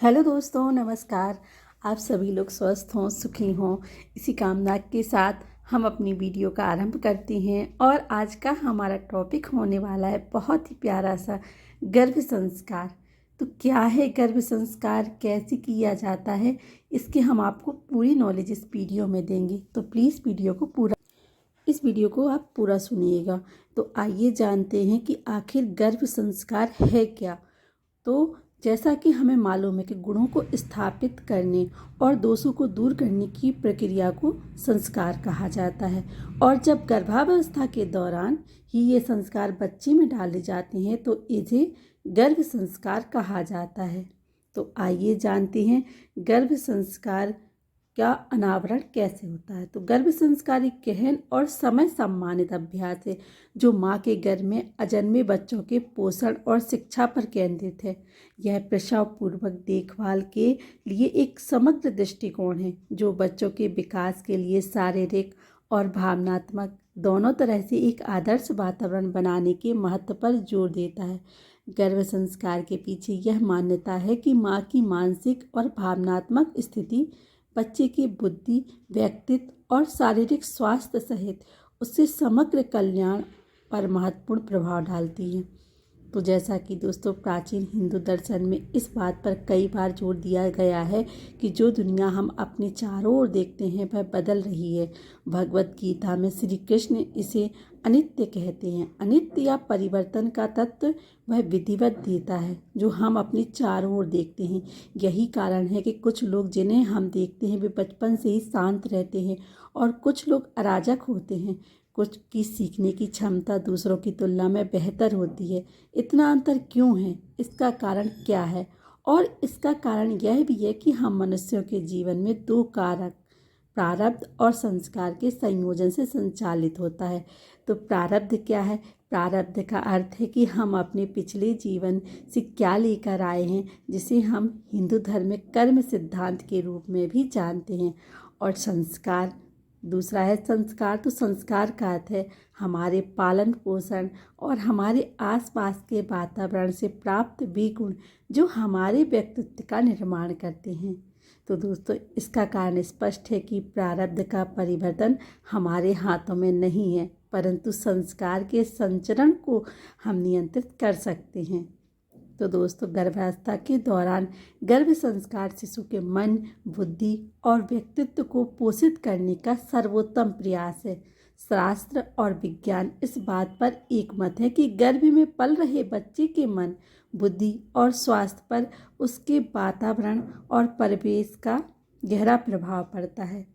Hello दोस्तों, नमस्कार। आप सभी लोग स्वस्थ हों, सुखी हों, इसी कामना के साथ हम अपनी वीडियो का आरंभ करते हैं। और आज का हमारा टॉपिक होने वाला है बहुत ही प्यारा सा गर्भ संस्कार। तो क्या है गर्भ संस्कार, कैसे किया जाता है, इसके हम आपको पूरी नॉलेज इस वीडियो में देंगे। तो प्लीज़ इस वीडियो को आप पूरा सुनिएगा। तो आइए जानते हैं कि आखिर गर्भ संस्कार है क्या। तो जैसा कि हमें मालूम है कि गुणों को स्थापित करने और दोषों को दूर करने की प्रक्रिया को संस्कार कहा जाता है। और जब गर्भावस्था के दौरान ही ये संस्कार बच्चे में डाले जाते हैं तो इसे गर्भ संस्कार कहा जाता है। तो आइए जानते हैं गर्भ संस्कार का अनावरण कैसे होता है। तो गर्भ संस्कार एक गहन और समय सम्मानित अभ्यास है जो माँ के गर्भ में अजन्मे बच्चों के पोषण और शिक्षा पर केंद्रित है। यह प्रसव पूर्वक देखभाल के लिए एक समग्र दृष्टिकोण है जो बच्चों के विकास के लिए शारीरिक और भावनात्मक दोनों तरह से एक आदर्श वातावरण बनाने के महत्व पर जोर देता है। गर्भ संस्कार के पीछे यह मान्यता है कि माँ की मानसिक और भावनात्मक स्थिति बच्चे की बुद्धि, व्यक्तित्व और शारीरिक स्वास्थ्य सहित उससे समग्र कल्याण पर महत्वपूर्ण प्रभाव डालती है। तो जैसा कि दोस्तों प्राचीन हिंदू दर्शन में इस बात पर कई बार जोर दिया गया है कि जो दुनिया हम अपने चारों ओर देखते हैं वह बदल रही है। भगवत गीता में श्री कृष्ण इसे अनित्य कहते हैं। अनित्य या परिवर्तन का तत्व वह विधिवत देता है जो हम अपने चारों ओर देखते हैं। यही कारण है कि कुछ लोग जिन्हें हम देखते हैं वे बचपन से ही शांत रहते हैं और कुछ लोग अराजक होते हैं। कुछ की सीखने की क्षमता दूसरों की तुलना में बेहतर होती है। इतना अंतर क्यों है, इसका कारण क्या है? और इसका कारण यह भी है कि हम मनुष्यों के जीवन में दो कारक प्रारब्ध और संस्कार के संयोजन से संचालित होता है। तो प्रारब्ध क्या है? प्रारब्ध का अर्थ है कि हम अपने पिछले जीवन से क्या लेकर आए हैं, जिसे हम हिंदू धर्म में कर्म सिद्धांत के रूप में भी जानते हैं। और संस्कार दूसरा है संस्कार। तो संस्कार का अर्थ है हमारे पालन पोषण और हमारे आसपास के वातावरण से प्राप्त वे गुण जो हमारे व्यक्तित्व का निर्माण करते हैं। तो दोस्तों इसका कारण स्पष्ट है कि प्रारब्ध का परिवर्तन हमारे हाथों में नहीं है, परंतु संस्कार के संचरण को हम नियंत्रित कर सकते हैं। तो दोस्तों गर्भावस्था के दौरान गर्भ संस्कार शिशु के मन, बुद्धि और व्यक्तित्व को पोषित करने का सर्वोत्तम प्रयास है। शास्त्र और विज्ञान इस बात पर एकमत है कि गर्भ में पल रहे बच्चे के मन, बुद्धि और स्वास्थ्य पर उसके वातावरण और परिवेश का गहरा प्रभाव पड़ता है।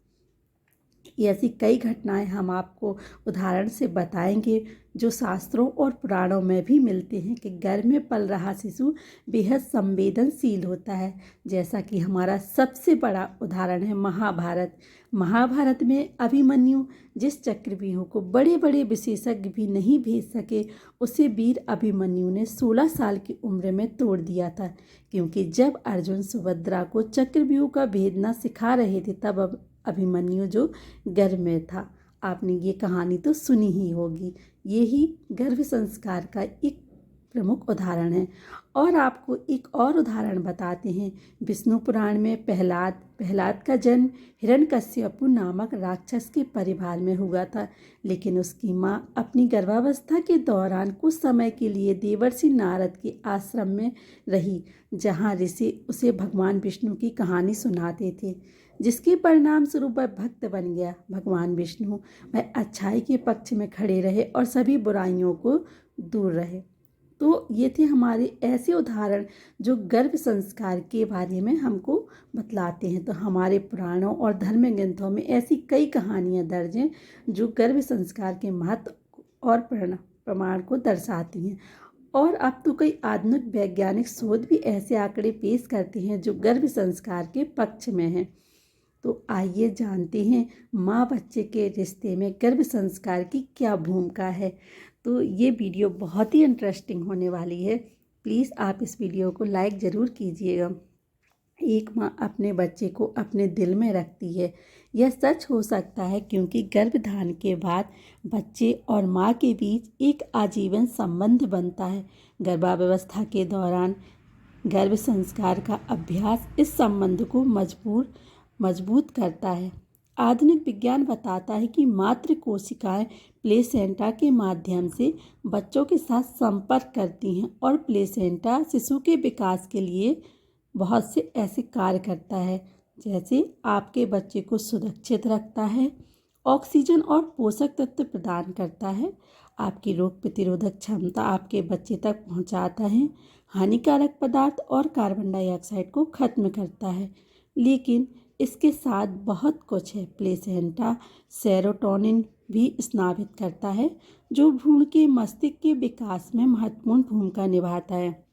ऐसी कई घटनाएं हम आपको उदाहरण से बताएंगे जो शास्त्रों और पुराणों में भी मिलते हैं कि गर्भ में पल रहा शिशु बेहद संवेदनशील होता है। जैसा कि हमारा सबसे बड़ा उदाहरण है महाभारत। महाभारत में अभिमन्यु जिस चक्रव्यूह को बड़े बड़े विशेषज्ञ भी नहीं भेज सके, उसे वीर अभिमन्यु ने 16 साल की उम्र में तोड़ दिया था। क्योंकि जब अर्जुन सुभद्रा को चक्रव्यूह का भेदना सिखा रहे थे तब अभिमन्यु जो गर्भ में था। आपने ये कहानी तो सुनी ही होगी। ये ही गर्भ संस्कार का एक प्रमुख उदाहरण है। और आपको एक और उदाहरण बताते हैं। विष्णु पुराण में प्रहलाद का जन्म हिरण्यकश्यपु नामक राक्षस के परिवार में हुआ था, लेकिन उसकी माँ अपनी गर्भावस्था के दौरान कुछ समय के लिए देवर्षि नारद के आश्रम में रही, जहाँ ऋषि उसे भगवान विष्णु की कहानी सुनाते थे, जिसके परिणाम स्वरूप वह भक्त बन गया। भगवान विष्णु वह अच्छाई के पक्ष में खड़े रहे और सभी बुराइयों को दूर रहे। तो ये थे हमारे ऐसे उदाहरण जो गर्भ संस्कार के बारे में हमको बतलाते हैं। तो हमारे पुराणों और धर्म ग्रंथों में ऐसी कई कहानियाँ दर्ज हैं जो गर्भ संस्कार के महत्व और प्रमाण को दर्शाती हैं। और अब तो कई आधुनिक वैज्ञानिक शोध भी ऐसे आंकड़े पेश करते हैं जो गर्भ संस्कार के पक्ष में हैं। तो आइए जानते हैं माँ बच्चे के रिश्ते में गर्भ संस्कार की क्या भूमिका है। तो ये वीडियो बहुत ही इंटरेस्टिंग होने वाली है। प्लीज़ आप इस वीडियो को लाइक ज़रूर कीजिएगा। एक माँ अपने बच्चे को अपने दिल में रखती है। यह सच हो सकता है क्योंकि गर्भधारण के बाद बच्चे और माँ के बीच एक आजीवन संबंध बनता है। गर्भावस्था के दौरान गर्भ संस्कार का अभ्यास इस संबंध को मजबूत करता है। आधुनिक विज्ञान बताता है कि मातृ कोशिकाएं प्लेसेंटा के माध्यम से बच्चों के साथ संपर्क करती हैं और प्लेसेंटा शिशु के विकास के लिए बहुत से ऐसे कार्य करता है, जैसे आपके बच्चे को सुरक्षित रखता है, ऑक्सीजन और पोषक तत्व प्रदान करता है, आपकी रोग प्रतिरोधक क्षमता आपके बच्चे तक पहुंचाता है, हानिकारक पदार्थ और कार्बन डाइऑक्साइड को खत्म करता है। लेकिन इसके साथ बहुत कुछ है। प्लेसेंटा सेरोटोनिन भी स्रावित करता है, जो भ्रूण के मस्तिष्क के विकास में महत्वपूर्ण भूमिका निभाता है।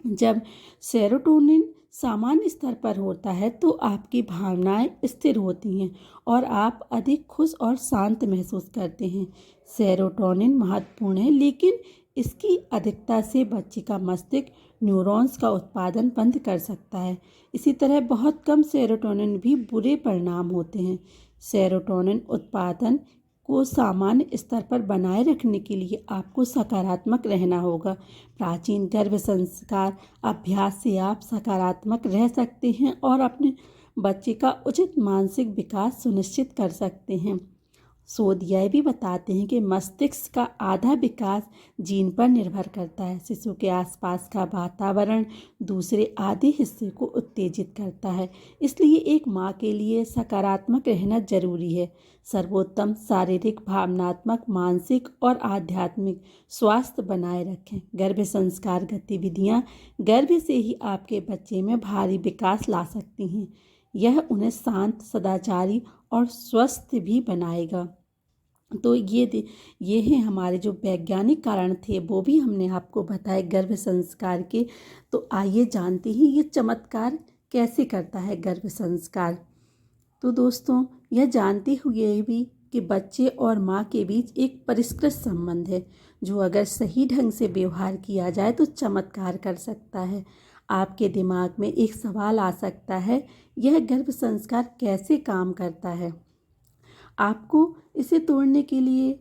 जब सेरोटोनिन सामान्य स्तर पर होता है तो आपकी भावनाएं स्थिर होती हैं और आप अधिक खुश और शांत महसूस करते हैं। सेरोटोनिन महत्वपूर्ण है, लेकिन इसकी अधिकता से बच्चे का मस्तिष्क न्यूरॉन्स का उत्पादन बंद कर सकता है। इसी तरह बहुत कम सेरोटोनिन भी बुरे परिणाम होते हैं। सेरोटोनिन उत्पादन को सामान्य स्तर पर बनाए रखने के लिए आपको सकारात्मक रहना होगा। प्राचीन गर्भ संस्कार अभ्यास से आप सकारात्मक रह सकते हैं और अपने बच्चे का उचित मानसिक विकास सुनिश्चित कर सकते हैं। शोध यह भी बताते हैं कि मस्तिष्क का आधा विकास जीन पर निर्भर करता है। शिशु के आसपास का वातावरण दूसरे आधे हिस्से को उत्तेजित करता है, इसलिए एक माँ के लिए सकारात्मक रहना जरूरी है। सर्वोत्तम शारीरिक, भावनात्मक, मानसिक और आध्यात्मिक स्वास्थ्य बनाए रखें। गर्भ संस्कार गतिविधियाँ गर्भ से ही आपके बच्चे में भारी विकास ला सकती हैं। यह उन्हें शांत, सदाचारी और स्वस्थ भी बनाएगा। तो ये हैं हमारे जो वैज्ञानिक कारण थे, वो भी हमने आपको बताए गर्भ संस्कार के। तो आइए जानते हैं ये चमत्कार कैसे करता है गर्भ संस्कार। तो दोस्तों, यह जानते हुए भी कि बच्चे और माँ के बीच एक परिष्कृत संबंध है, जो अगर सही ढंग से व्यवहार किया जाए तो चमत्कार कर सकता है। आपके दिमाग में एक सवाल आ सकता है, यह गर्भ संस्कार कैसे काम करता है? आपको इसे तोड़ने के लिए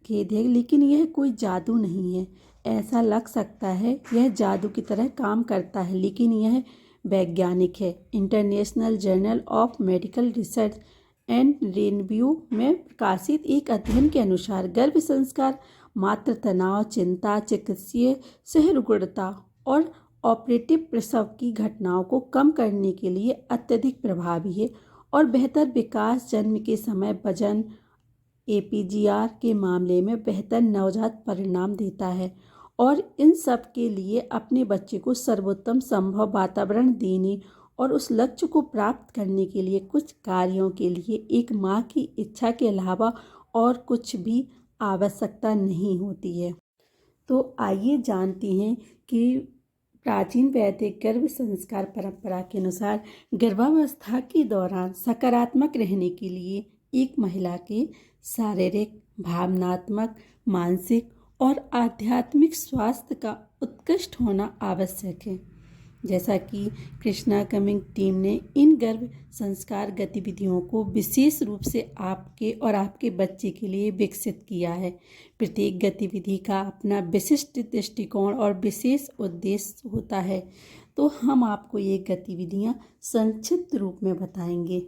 खेद है, लेकिन यह कोई जादू नहीं है। ऐसा लग सकता है यह जादू की तरह काम करता है, लेकिन यह वैज्ञानिक है। International journal of medical research and review में प्रकाशित एक अध्ययन के अनुसार गर्भ संस्कार मातृ तनाव, चिंता, चिकित्सीय सहिष्णुता और ऑपरेटिव प्रसव की घटनाओं को कम करने के लिए अत्यधिक प्रभावी है और बेहतर विकास, जन्म के समय वजन, APGR के मामले में बेहतर नवजात परिणाम देता है। और इन सब के लिए अपने बच्चे को सर्वोत्तम संभव वातावरण देने और उस लक्ष्य को प्राप्त करने के लिए कुछ कार्यों के लिए एक माँ की इच्छा के अलावा और कुछ भी आवश्यकता नहीं होती है। तो आइए जानते हैं कि प्राचीन वैदिक गर्भ संस्कार परंपरा के अनुसार गर्भावस्था के दौरान सकारात्मक रहने के लिए एक महिला के शारीरिक, भावनात्मक, मानसिक और आध्यात्मिक स्वास्थ्य का उत्कृष्ट होना आवश्यक है। जैसा कि कृष्णा कमिंग टीम ने इन गर्भ संस्कार गतिविधियों को विशेष रूप से आपके और आपके बच्चे के लिए विकसित किया है। प्रत्येक गतिविधि का अपना विशिष्ट दृष्टिकोण और विशेष उद्देश्य होता है। तो हम आपको ये गतिविधियाँ संक्षिप्त रूप में बताएंगे,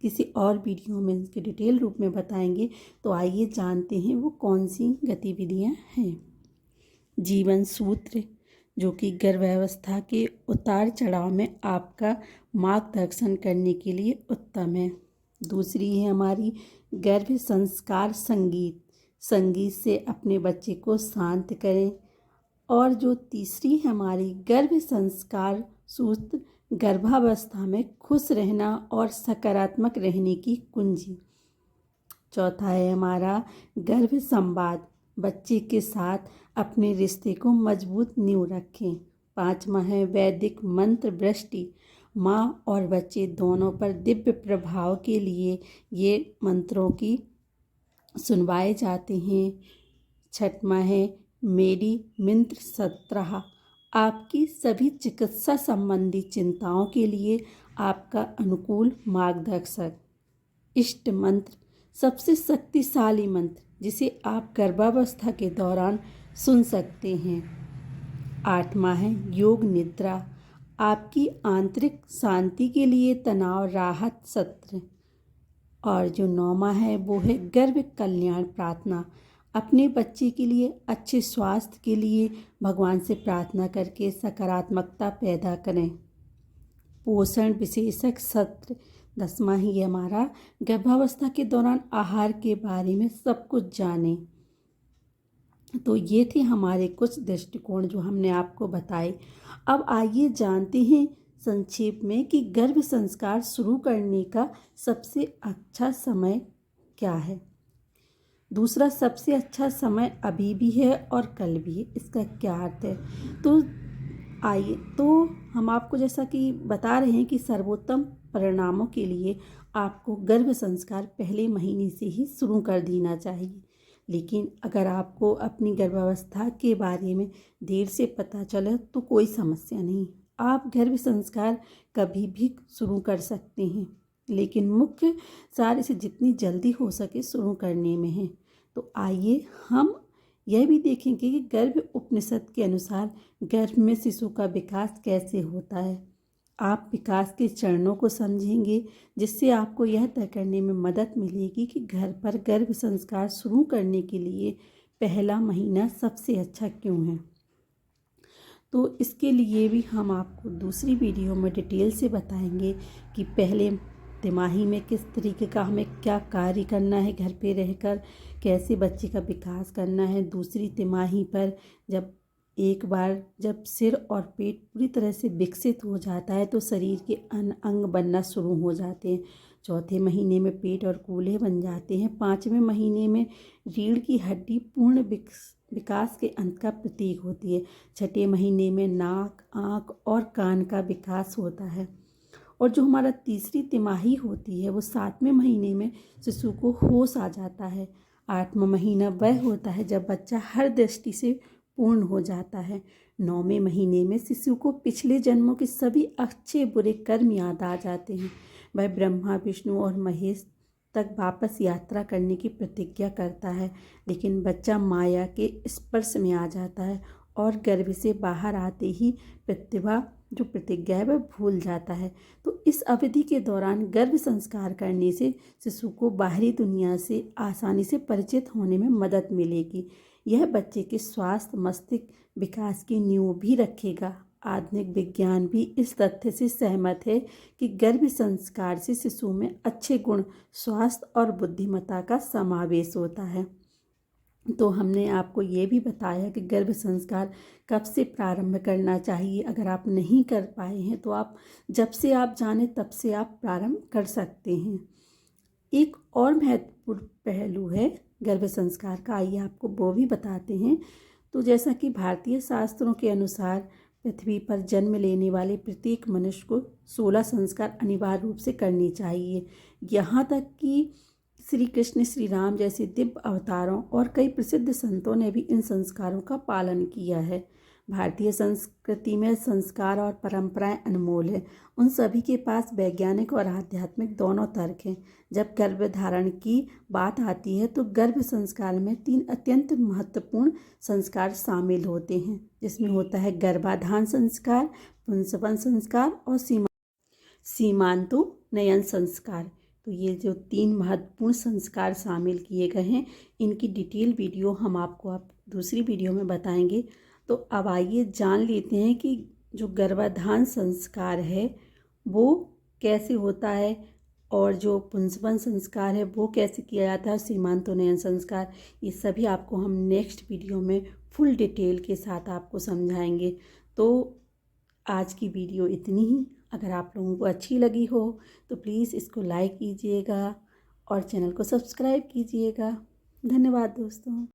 किसी और वीडियो में इसके डिटेल रूप में बताएंगे। तो आइए जानते हैं वो कौन सी गतिविधियाँ हैं। जीवन सूत्र, जो कि गर्भावस्था के उतार चढ़ाव में आपका मार्गदर्शन करने के लिए उत्तम है। दूसरी है हमारी गर्भ संस्कार संगीत, संगीत से अपने बच्चे को शांत करें। और जो तीसरी है हमारी गर्भ संस्कार सूत्र, गर्भावस्था में खुश रहना और सकारात्मक रहने की कुंजी। चौथा है हमारा गर्भ संवाद, बच्चे के साथ अपने रिश्ते को मजबूत नींव रखें। पांचवा है वैदिक मंत्र वृष्टि, माँ और बच्चे दोनों पर दिव्य प्रभाव के लिए ये मंत्रों की सुनवाए जाते हैं। छठवां है मेरी मित्र सत्रह, आपकी सभी चिकित्सा संबंधी चिंताओं के लिए आपका अनुकूल मार्गदर्शक। इष्ट मंत्र, सबसे शक्तिशाली मंत्र जिसे आप गर्भावस्था के दौरान सुन सकते हैं। आठवां है योग निद्रा, आपकी आंतरिक शांति के लिए तनाव राहत सत्र। और जो 9वां है वो है गर्भ कल्याण प्रार्थना। अपने बच्चे के लिए अच्छे स्वास्थ्य के लिए भगवान से प्रार्थना करके सकारात्मकता पैदा करें। पोषण विशेषज्ञ सत्र 10वां ही हमारा गर्भावस्था के दौरान आहार के बारे में सब कुछ जानें। तो ये थे हमारे कुछ दृष्टिकोण जो हमने आपको बताए। अब आइए जानते हैं संक्षेप में कि गर्भ संस्कार शुरू करने का सबसे अच्छा समय क्या है। दूसरा, सबसे अच्छा समय अभी भी है और कल भी है। इसका क्या अर्थ है? तो आइए, तो हम आपको जैसा कि बता रहे हैं कि सर्वोत्तम परिणामों के लिए आपको गर्भ संस्कार पहले महीने से ही शुरू कर देना चाहिए। लेकिन अगर आपको अपनी गर्भावस्था के बारे में देर से पता चले तो कोई समस्या नहीं, आप गर्भ संस्कार कभी भी शुरू कर सकते हैं। लेकिन मुख्य सार इसे जितनी जल्दी हो सके शुरू करने में है। तो आइए हम यह भी देखेंगे कि गर्भ उपनिषद के अनुसार गर्भ में शिशु का विकास कैसे होता है। आप विकास के चरणों को समझेंगे, जिससे आपको यह तय करने में मदद मिलेगी कि घर पर गर्भ संस्कार शुरू करने के लिए पहला महीना सबसे अच्छा क्यों है। तो इसके लिए भी हम आपको दूसरी वीडियो में डिटेल से बताएंगे कि पहले तिमाही में किस तरीके का हमें क्या कार्य करना है, घर पे रहकर कैसे बच्चे का विकास करना है। दूसरी तिमाही पर एक बार जब सिर और पेट पूरी तरह से विकसित हो जाता है तो शरीर के अन्य अंग बनना शुरू हो जाते हैं। चौथे महीने में पेट और कूल्हे बन जाते हैं। 5वें महीने में रीढ़ की हड्डी पूर्ण विकास के अंत का प्रतीक होती है। 6ठे महीने में नाक, आँख और कान का विकास होता है। और जो हमारा तीसरी तिमाही होती है वो 7वें महीने में शिशु को होश आ जाता है। 8वां महीना वह होता है जब बच्चा हर दृष्टि से पूर्ण हो जाता है। 9वें महीने में शिशु को पिछले जन्मों के सभी अच्छे बुरे कर्म याद आ जाते हैं। वह ब्रह्मा, विष्णु और महेश तक वापस यात्रा करने की प्रतिज्ञा करता है। लेकिन बच्चा माया के स्पर्श में आ जाता है और गर्भ से बाहर आते ही जो प्रतिज्ञा है वह भूल जाता है। तो इस अवधि के दौरान गर्भ संस्कार करने से शिशु को बाहरी दुनिया से आसानी से परिचित होने में मदद मिलेगी। यह बच्चे के स्वास्थ्य, मस्तिष्क विकास की नींव भी रखेगा। आधुनिक विज्ञान भी इस तथ्य से सहमत है कि गर्भ संस्कार से शिशु में अच्छे गुण, स्वास्थ्य और बुद्धिमत्ता का समावेश होता है। तो हमने आपको ये भी बताया कि गर्भ संस्कार कब से प्रारंभ करना चाहिए। अगर आप नहीं कर पाए हैं तो आप जब से आप जाने तब से आप प्रारंभ कर सकते हैं। एक और महत्वपूर्ण पहलू है गर्भ संस्कार का, आइए आपको वो भी बताते हैं। तो जैसा कि भारतीय शास्त्रों के अनुसार पृथ्वी पर जन्म लेने वाले प्रत्येक मनुष्य को 16 संस्कार अनिवार्य रूप से करनी चाहिए। यहाँ तक कि श्री कृष्ण, श्री राम जैसे दिव्य अवतारों और कई प्रसिद्ध संतों ने भी इन संस्कारों का पालन किया है। भारतीय संस्कृति में संस्कार और परंपराएं अनमोल है। उन सभी के पास वैज्ञानिक और आध्यात्मिक दोनों तर्क हैं। जब गर्भधारण की बात आती है तो गर्भ संस्कार में 3 अत्यंत महत्वपूर्ण संस्कार शामिल होते हैं, जिसमें होता है गर्भाधान संस्कार, पुंसवन संस्कार और सीमांतोन्नयन संस्कार। तो ये जो 3 महत्वपूर्ण संस्कार शामिल किए गए हैं, इनकी डिटेल वीडियो हम आपको दूसरी वीडियो में बताएंगे। तो अब आइए जान लेते हैं कि जो गर्भाधान संस्कार है वो कैसे होता है और जो पुंसवन संस्कार है वो कैसे किया जाता है, सीमांतोन्नयन संस्कार, ये सभी आपको हम नेक्स्ट वीडियो में फुल डिटेल के साथ आपको समझाएंगे। तो आज की वीडियो इतनी ही। अगर आप लोगों को अच्छी लगी हो तो प्लीज़ इसको लाइक कीजिएगा और चैनल को सब्सक्राइब कीजिएगा। धन्यवाद दोस्तों।